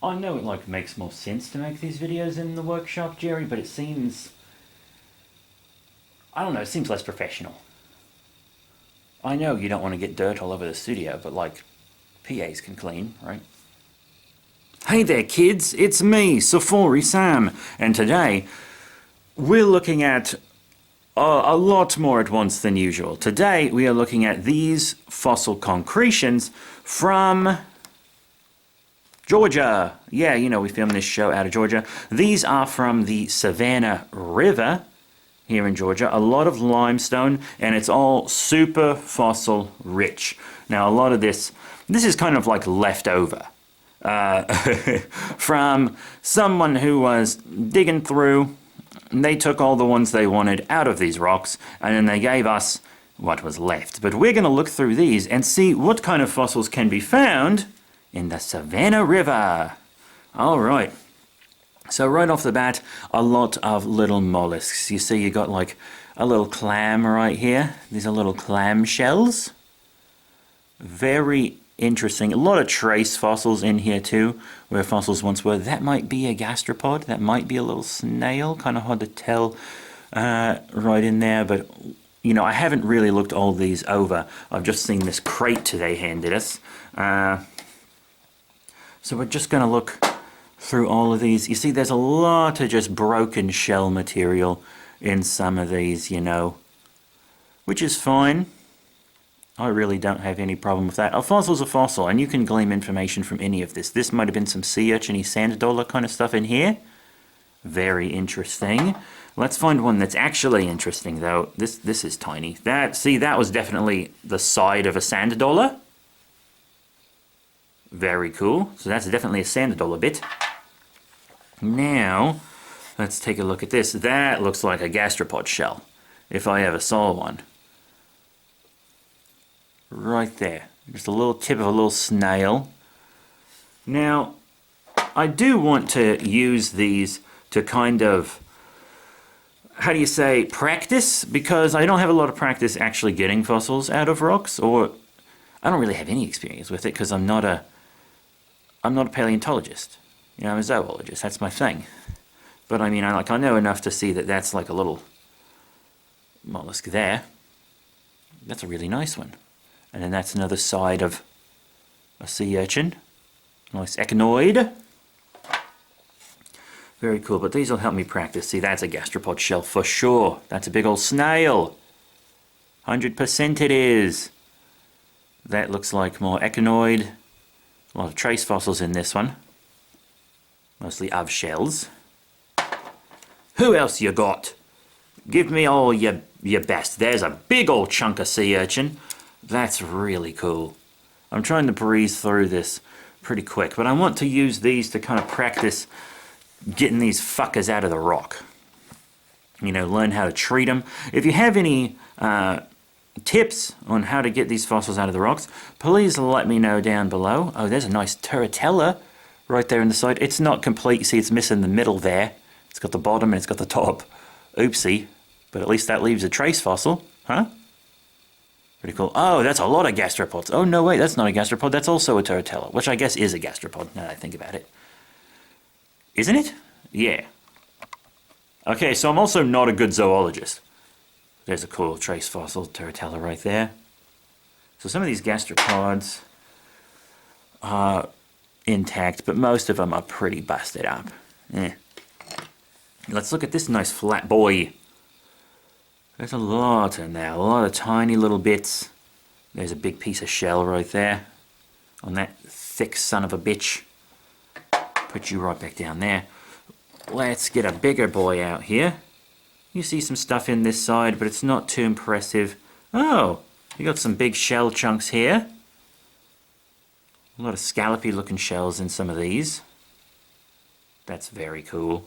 I know it like makes more sense to make these videos in the workshop, Jerry, but it seems, I don't know, it seems less professional. I know you don't want to get dirt all over the studio, but like, PAs can clean, right? Hey there kids, it's me, Safori Sam, and today we're looking at a lot more at once than usual. Today we are looking at these fossil concretions from Georgia. Yeah, you know, we filmed this show out of Georgia. These are from the Savannah River here in Georgia. A lot of limestone, and it's all super fossil rich. Now, a lot of this is kind of like leftover from someone who was digging through. They took all the ones they wanted out of these rocks, and then they gave us what was left. But we're going to look through these and see what kind of fossils can be found in the Savannah River. All right. So right off the bat, a lot of little mollusks. You see you got like a little clam right here. These are little clam shells. Very interesting. A lot of trace fossils in here too, where fossils once were. That might be a gastropod. That might be a little snail. Kind of hard to tell right in there, but you know, I haven't really looked all these over. I've just seen this crate they handed us. So we're just going to look through all of these. You see, there's a lot of just broken shell material in some of these, you know, which is fine. I really don't have any problem with that. A fossil's a fossil, and you can glean information from any of this. This might have been some sea urchin-y sand dollar kind of stuff in here. Very interesting. Let's find one that's actually interesting, though. This is tiny. That was definitely the side of a sand dollar. Very cool. So that's definitely a sand dollar bit. Now, let's take a look at this. That looks like a gastropod shell, if I ever saw one. Right there. Just a little tip of a little snail. Now, I do want to use these to kind of, how do you say, practice, because I don't have a lot of practice actually getting fossils out of rocks, or I don't really have any experience with it because I'm not a paleontologist. You know, I'm a zoologist. That's my thing. But I mean, I know enough to see that that's like a little mollusk there. That's a really nice one. And then that's another side of a sea urchin. Nice echinoid. Very cool, but these will help me practice. See, that's a gastropod shell for sure. That's a big old snail. 100% it is. That looks like more echinoid. A lot of trace fossils in this one. Mostly of shells. Who else you got? Give me all your best. There's a big old chunk of sea urchin. That's really cool. I'm trying to breeze through this pretty quick, but I want to use these to kind of practice getting these fuckers out of the rock. You know, learn how to treat them. If you have any tips on how to get these fossils out of the rocks, please let me know down below. Oh, there's a nice turritella right there in the side. It's not complete. You see, it's missing the middle there. It's got the bottom and it's got the top. Oopsie. But at least that leaves a trace fossil. Huh? Pretty cool. Oh, that's a lot of gastropods. Oh, no, wait, that's not a gastropod. That's also a turritella, which I guess is a gastropod, now that I think about it. Isn't it? Yeah. Okay, so I'm also not a good zoologist. There's a cool trace fossil turritella right there. So some of these gastropods are intact, but most of them are pretty busted up. Let's look at this nice flat boy. There's a lot in there, a lot of tiny little bits. There's a big piece of shell right there on that thick son of a bitch. Put you right back down there. Let's get a bigger boy out here. You see some stuff in this side, but it's not too impressive. Oh, you got some big shell chunks here. A lot of scallopy looking shells in some of these. That's very cool.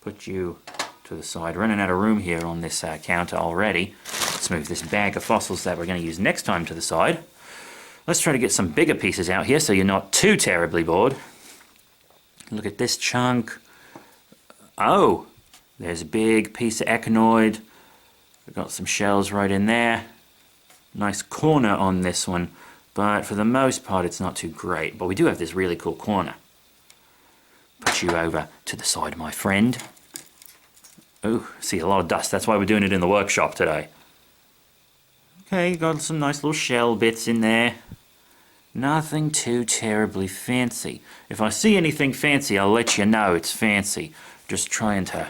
Put you to the side. Running out of room here on this counter already. Let's move this bag of fossils that we're going to use next time to the side. Let's try to get some bigger pieces out here so you're not too terribly bored. Look at this chunk. Oh, there's a big piece of echinoid. We've got some shells right in there. Nice corner on this one. But for the most part, it's not too great. But we do have this really cool corner. Put you over to the side, my friend. Oh, see a lot of dust. That's why we're doing it in the workshop today. Okay, got some nice little shell bits in there. Nothing too terribly fancy. If I see anything fancy, I'll let you know it's fancy. Just trying to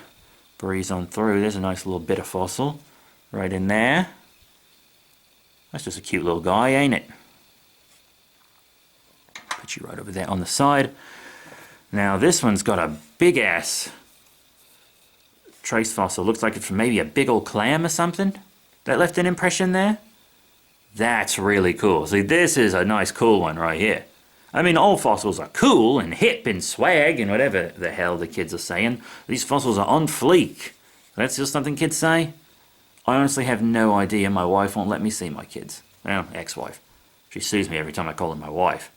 breeze on through. There's a nice little bit of fossil right in there. That's just a cute little guy, ain't it? Put you right over there on the side. Now this one's got a big ass trace fossil. Looks like it's from maybe a big old clam or something. That left an impression there. That's really cool. See, this is a nice cool one right here. I mean, all fossils are cool and hip and swag and whatever the hell the kids are saying. These fossils are on fleek. That's just something kids say. I honestly have no idea. My wife won't let me see my kids. Well, ex-wife. She sues me every time I call her my wife.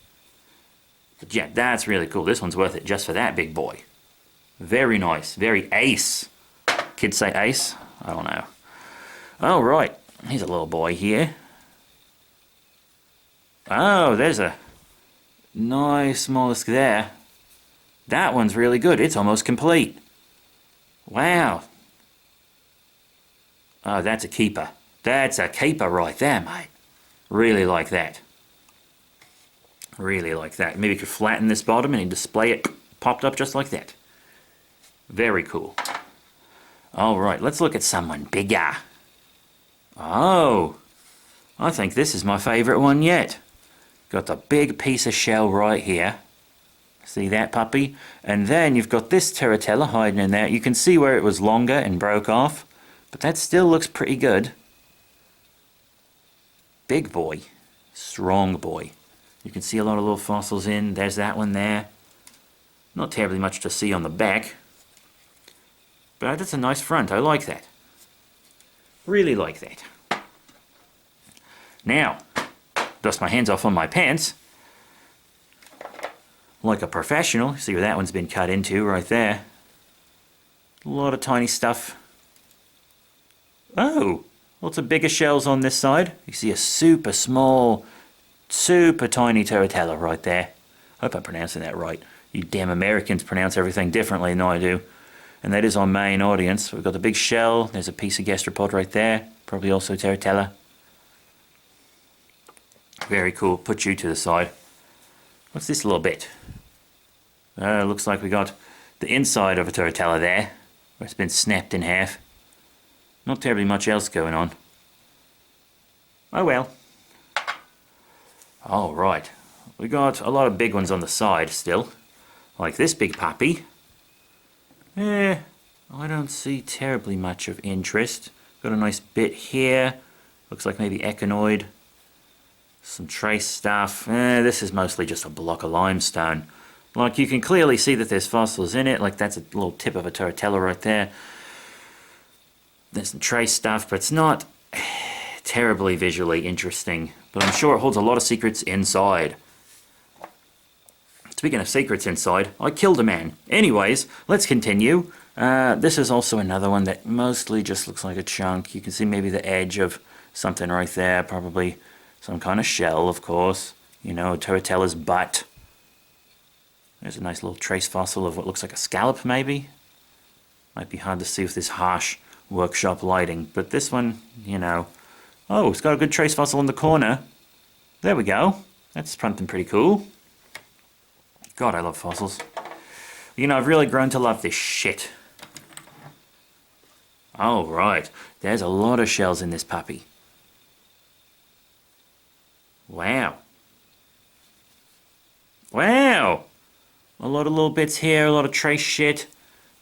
But yeah, that's really cool. This one's worth it just for that big boy. Very nice. Very ace. Kids say ace? I don't know. Oh, right. Here's a little boy here. Oh, there's a nice mollusk there. That one's really good. It's almost complete. Wow. Oh, that's a keeper. That's a keeper right there, mate. Really like that. Really like that. Maybe you could flatten this bottom and display it popped up just like that. Very cool. Alright, let's look at someone bigger. Oh, I think this is my favourite one yet. Got the big piece of shell right here. See that, puppy? And then you've got this Terratella hiding in there. You can see where it was longer and broke off, but that still looks pretty good. Big boy. Strong boy. You can see a lot of little fossils in. There's that one there. Not terribly much to see on the back. But that's a nice front. I like that. Really like that. Now, dust my hands off on my pants. Like a professional. See where that one's been cut into right there. A lot of tiny stuff. Oh, lots of bigger shells on this side. You see a super small, super tiny Terratella right there. Hope I'm pronouncing that right. You damn Americans pronounce everything differently than I do. And that is our main audience. We've got the big shell. There's a piece of gastropod right there. Probably also Terratella. Very cool. Put you to the side. What's this little bit? Looks like we got the inside of a Terratella there, where it's been snapped in half. Not terribly much else going on. Oh well. Alright. We got a lot of big ones on the side still. Like this big puppy. I don't see terribly much of interest. Got a nice bit here. Looks like maybe echinoid. Some trace stuff. This is mostly just a block of limestone. Like you can clearly see that there's fossils in it. Like that's a little tip of a Terratella right there. There's some trace stuff, but it's not terribly visually interesting. But I'm sure it holds a lot of secrets inside. Speaking of secrets inside, I killed a man. Anyways, let's continue. This is also another one that mostly just looks like a chunk. You can see maybe the edge of something right there. Probably some kind of shell, of course. You know, Terratella's butt. There's a nice little trace fossil of what looks like a scallop, maybe. Might be hard to see with this harsh workshop lighting. But this one, you know... Oh, it's got a good trace fossil in the corner. There we go. That's something pretty cool. God, I love fossils. You know, I've really grown to love this shit. Oh, right. There's a lot of shells in this puppy. Wow. Wow! A lot of little bits here, a lot of trace shit.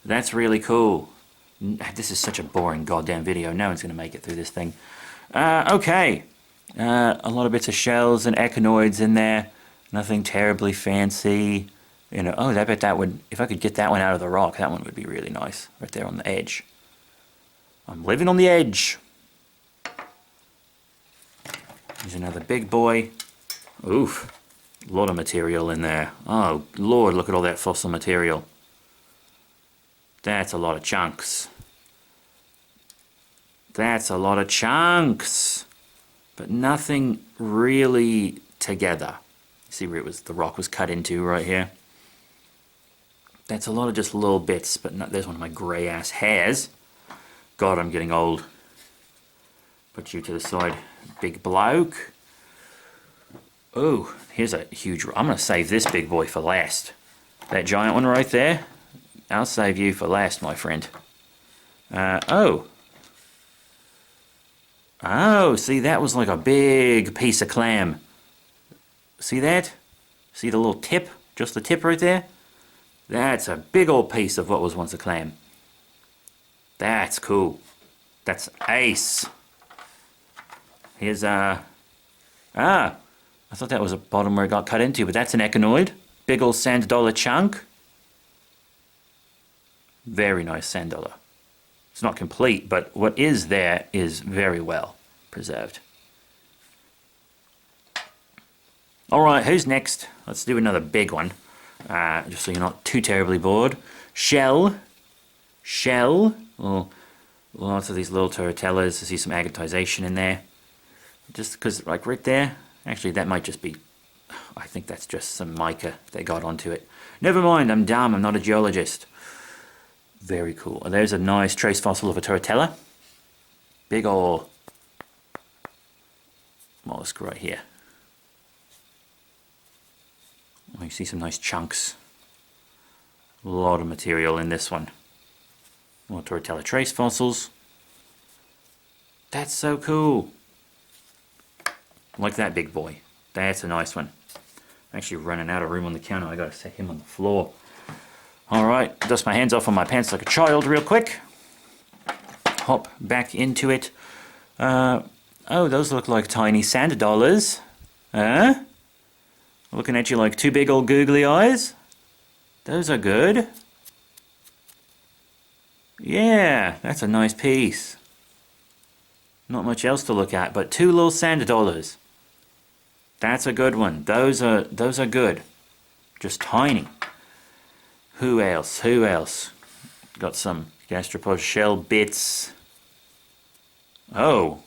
That's really cool. This is such a boring goddamn video. No one's going to make it through this thing. Okay. A lot of bits of shells and echinoids in there. Nothing terribly fancy. You know, oh, I bet that would, if I could get that one out of the rock, that one would be really nice. Right there on the edge. I'm living on the edge. There's another big boy. Oof. A lot of material in there. Oh, Lord, look at all that fossil material. That's a lot of chunks. That's a lot of chunks. But nothing really together. See where the rock was cut into right here? That's a lot of just little bits, but no, there's one of my grey ass hairs. God, I'm getting old. Put you to the side, big bloke. Oh, here's a huge... I'm going to save this big boy for last. That giant one right there, I'll save you for last, my friend. Oh, see, that was like a big piece of clam. See that? See the little tip? Just the tip right there? That's a big old piece of what was once a clam. That's cool. That's ace. Here's I thought that was a bottom where it got cut into, but that's an echinoid. Big old sand dollar chunk. Very nice sand dollar. It's not complete, but what is there is very well preserved. Alright, who's next? Let's do another big one. Just so you're not too terribly bored. Shell. Well, lots of these little turritellas. I see some agatization in there. Just because, like right there, actually that might just be, I think that's just some mica they got onto it. Never mind, I'm dumb, I'm not a geologist. Very cool. There's a nice trace fossil of a turritella. Big ol' mollusk right here. Oh, you see some nice chunks. A lot of material in this one. More turritella trace fossils. That's so cool. Like that big boy. That's a nice one. I'm actually running out of room on the counter. I gotta set him on the floor. Alright, dust my hands off on my pants like a child real quick. Hop back into it. Oh, those look like tiny sand dollars. Huh? Looking at you like two big old googly eyes. Those are good. Yeah, that's a nice piece. Not much else to look at, but two little sand dollars. That's a good one. Those are good. Just tiny. Who else? Got some gastropod shell bits. Oh,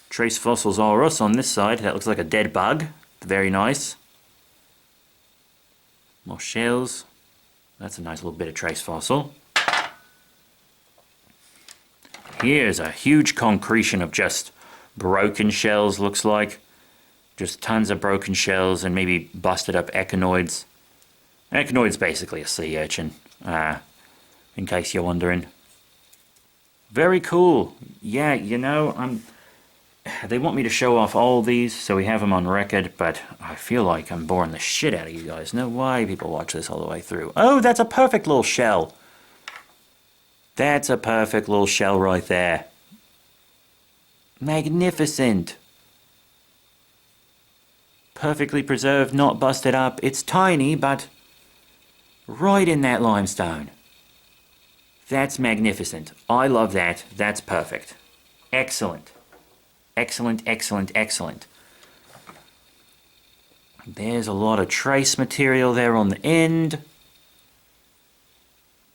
trace fossils aurus on this side. That looks like a dead bug. Very nice. More shells. That's a nice little bit of trace fossil. Here's a huge concretion of just broken shells, looks like. Just tons of broken shells and maybe busted up echinoids. Echinoid's basically a sea urchin, in case you're wondering. Very cool. Yeah, you know, they want me to show off all these, so we have them on record, but I feel like I'm boring the shit out of you guys. No way people watch this all the way through. Oh, that's a perfect little shell. That's a perfect little shell right there. Magnificent. Perfectly preserved, not busted up. It's tiny, but right in that limestone. That's magnificent. I love that. That's perfect. Excellent. Excellent, excellent, excellent. There's a lot of trace material there on the end.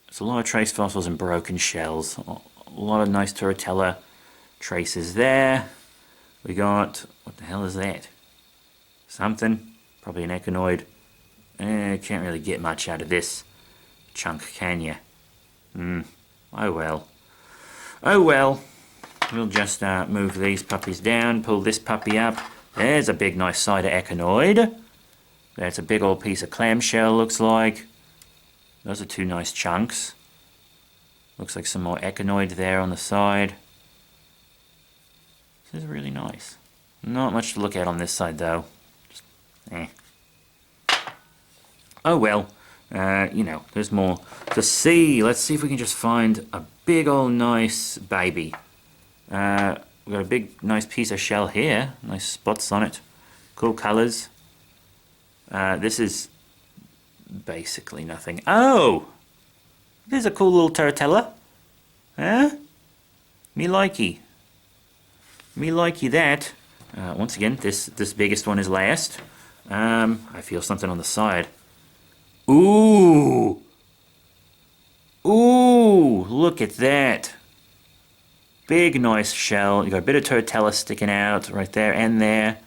There's a lot of trace fossils and broken shells. A lot of nice turritella traces there. We got, what the hell is that? Something, probably an echinoid. Can't really get much out of this chunk, can you? Oh well. Oh well. We'll just move these puppies down, pull this puppy up. There's a big nice side of echinoid. That's a big old piece of clamshell, looks like. Those are two nice chunks. Looks like some more echinoid there on the side. This is really nice. Not much to look at on this side though. Just, Oh well, you know, there's more to see. Let's see if we can just find a big old nice baby. We've got a big nice piece of shell here. Nice spots on it. Cool colours. This is basically nothing. Oh! There's a cool little turritella. Huh? Me likey. Me likey that. Once again, this biggest one is last. I feel something on the side. Ooh! Ooh! Look at that. Big nice shell. You got a bit of turritella sticking out right there and there.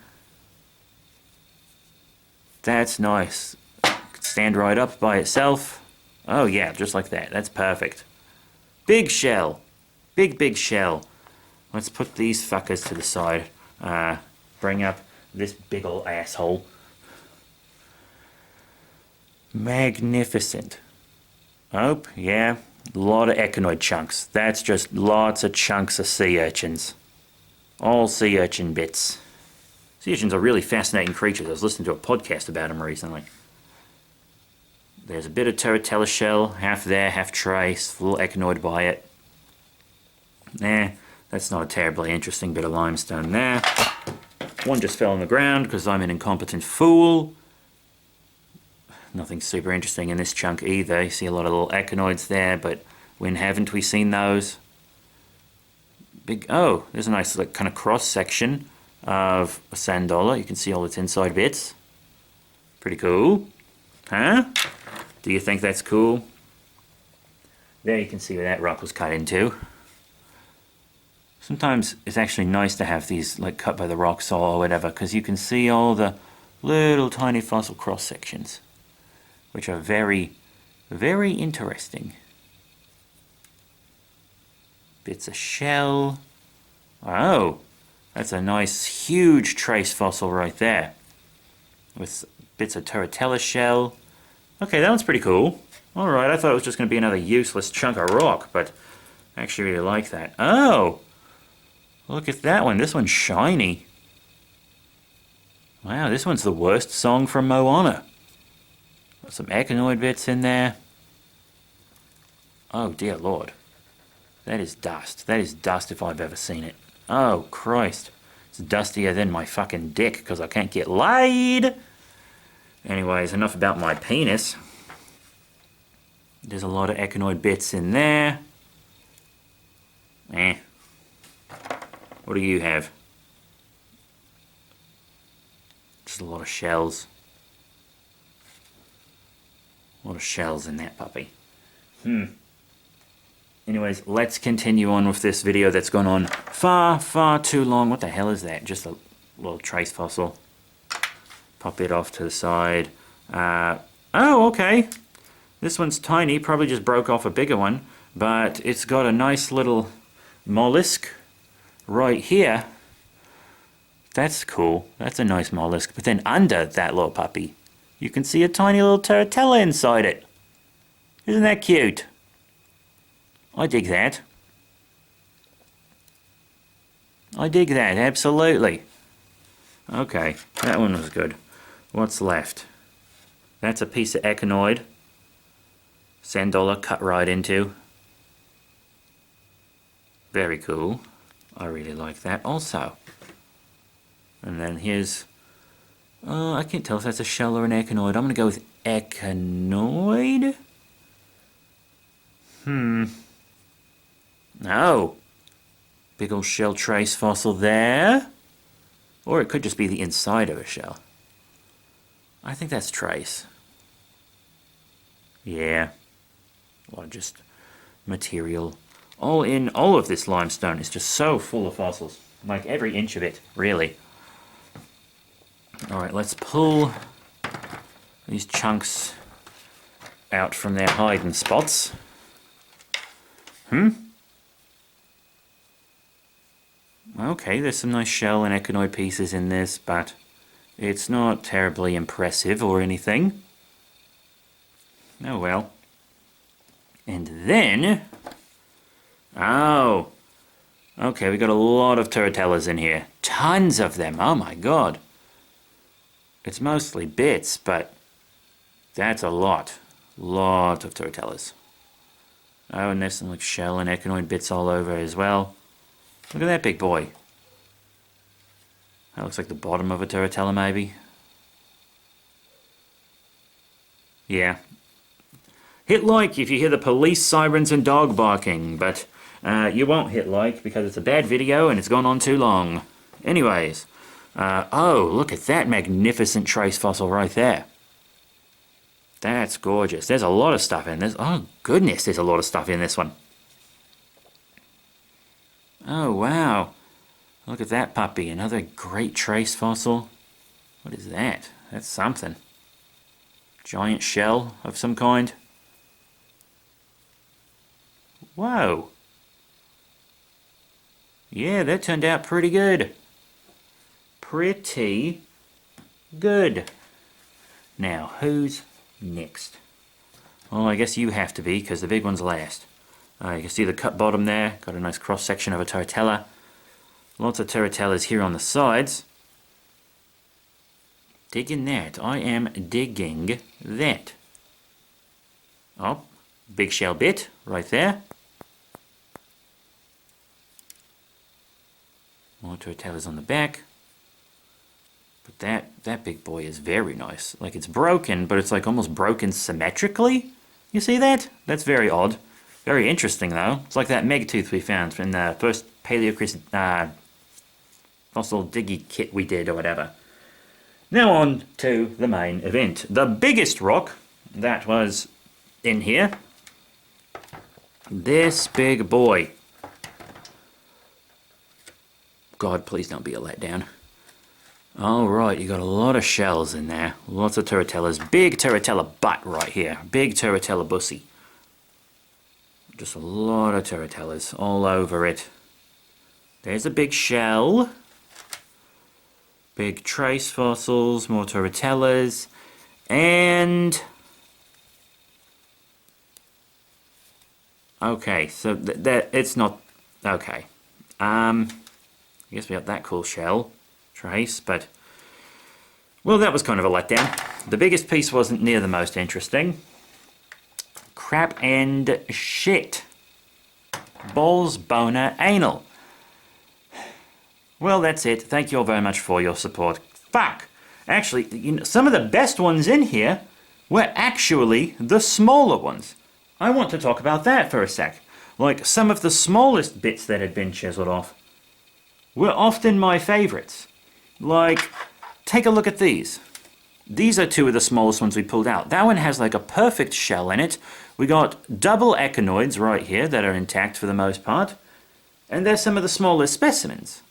That's nice. Could stand right up by itself. Oh yeah, just like that. That's perfect. Big shell. Big shell. Let's put these fuckers to the side. Bring up this big ol' asshole. Magnificent. Oh, yeah. A lot of echinoid chunks. That's just lots of chunks of sea urchins. All sea urchin bits. Sea urchins are really fascinating creatures. I was listening to a podcast about them recently. There's a bit of turritella shell, half there, half trace, a little echinoid by it. That's not a terribly interesting bit of limestone there. One just fell on the ground because I'm an incompetent fool. Nothing super interesting in this chunk either. You see a lot of little echinoids there, but when haven't we seen those? Oh, there's a nice like kind of cross section of a sand dollar. You can see all its inside bits. Pretty cool. Huh? Do you think that's cool? There you can see where that rock was cut into. Sometimes it's actually nice to have these like cut by the rock saw or whatever, because you can see all the little tiny fossil cross sections, which are very, very interesting. Bits of shell. Oh, that's a nice huge trace fossil right there, with bits of turritella shell. Okay, that one's pretty cool. Alright, I thought it was just going to be another useless chunk of rock, but I actually really like that. Oh! Look at that one. This one's shiny. Wow, this one's the worst song from Moana. Got some echinoid bits in there. Oh dear lord. That is dust. That is dust if I've ever seen it. Oh Christ. It's dustier than my fucking dick because I can't get laid. Anyways, enough about my penis. There's a lot of echinoid bits in there. What do you have? Just a lot of shells. A lot of shells in that puppy. Anyways, let's continue on with this video that's gone on far too long. What the hell is that? Just a little trace fossil. Pop it off to the side. Oh, okay. This one's tiny. Probably just broke off a bigger one. But it's got a nice little mollusk right here. That's cool. That's a nice mollusk. But then under that little puppy, you can see a tiny little turritella inside it. Isn't that cute? I dig that. I dig that, absolutely. Okay, that one was good. What's left? That's a piece of echinoid. Sand dollar cut right into. Very cool. I really like that also. And then here's... I can't tell if that's a shell or an echinoid. I'm going to go with echinoid. Oh. Big old shell trace fossil there. Or it could just be the inside of a shell. I think that's trace. Yeah. A lot of just material. All of this limestone is just so full of fossils. Like every inch of it, really. Alright, let's pull these chunks out from their hiding spots. Okay, there's some nice shell and echinoid pieces in this, but it's not terribly impressive or anything. Oh well. And then... Oh! Okay, we got a lot of turritellas in here. Tons of them, oh my god. It's mostly bits, but that's a lot. Lot of turritellas. Oh, and there's some like shell and echinoid bits all over as well. Look at that big boy. That looks like the bottom of a turritella, maybe. Yeah. Hit like if you hear the police sirens and dog barking, but you won't hit like because it's a bad video and it's gone on too long. Anyways, oh, look at that magnificent trace fossil right there. That's gorgeous. There's a lot of stuff in this. Oh, goodness, there's a lot of stuff in this one. Oh, wow. Look at that puppy. Another great trace fossil. What is that? That's something. Giant shell of some kind. Whoa. Yeah, that turned out pretty good. Pretty good. Now, who's next? Well, I guess you have to be, because the big one's last. You can see the cut bottom there. Got a nice cross-section of a turritella. Lots of turritellas here on the sides. Digging that. I am digging that. Oh, big shell bit right there. More turritellas on the back. But that big boy is very nice. Like, it's broken, but it's like almost broken symmetrically. You see that? That's very odd. Very interesting, though. It's like that megtooth we found in the first fossil diggy kit we did or whatever. Now on to the main event. The biggest rock that was in here. This big boy. God, please don't be a letdown. Alright, you got a lot of shells in there. Lots of turritellas. Big turritella butt right here. Big turritella bussy. Just a lot of turritellas all over it. There's a big shell. Big trace fossils, more turritellas, and... Okay, so that it's not... Okay. I guess we got that cool shell trace, but... Well, that was kind of a letdown. The biggest piece wasn't near the most interesting. Crap and shit. Balls, boner, anal. Well, that's it. Thank you all very much for your support. Fuck! Actually, you know, some of the best ones in here were actually the smaller ones. I want to talk about that for a sec. Like, some of the smallest bits that had been chiseled off were often my favorites. Like, take a look at these. These are two of the smallest ones we pulled out. That one has like a perfect shell in it. We got double echinoids right here that are intact for the most part. And they're some of the smallest specimens.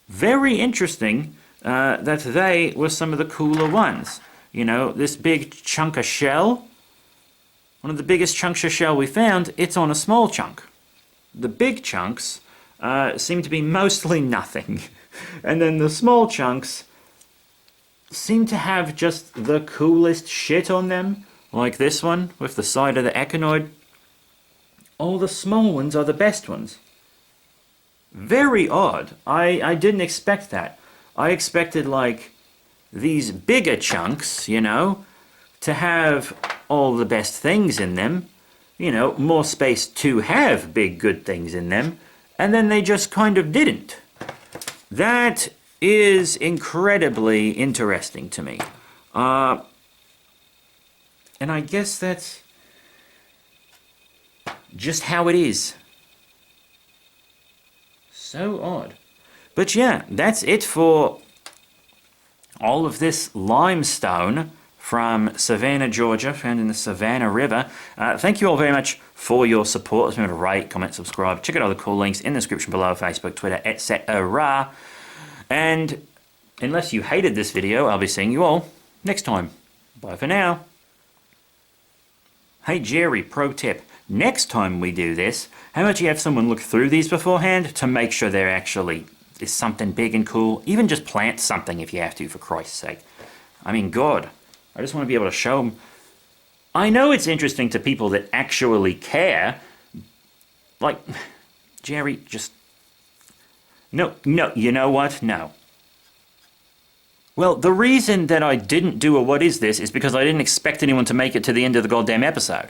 Very interesting that they were some of the cooler ones. You know, this big chunk of shell, one of the biggest chunks of shell we found, it's on a small chunk. The big chunks seem to be mostly nothing. And then the small chunks seem to have just the coolest shit on them. Like this one, with the side of the echinoid. All the small ones are the best ones. Very odd. I didn't expect that. I expected, like, these bigger chunks, you know, to have all the best things in them. You know, more space to have big good things in them. And then they just kind of didn't. That is incredibly interesting to me. And I guess that's just how it is. So odd. But yeah, that's it for all of this limestone from Savannah, Georgia, found in the Savannah River. Thank you all very much for your support. Remember to rate, comment, subscribe. Check out all the cool links in the description below, Facebook, Twitter, etc. And unless you hated this video, I'll be seeing you all next time. Bye for now. Hey Jerry, pro tip. Next time we do this, how about you have someone look through these beforehand to make sure there actually is something big and cool? Even just plant something if you have to, for Christ's sake. I mean, God, I just want to be able to show them. I know it's interesting to people that actually care. Like, Jerry, just... No, you know what? No. Well, the reason that I didn't do a What Is This is because I didn't expect anyone to make it to the end of the goddamn episode.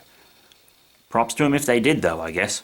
Props to them if they did, though, I guess.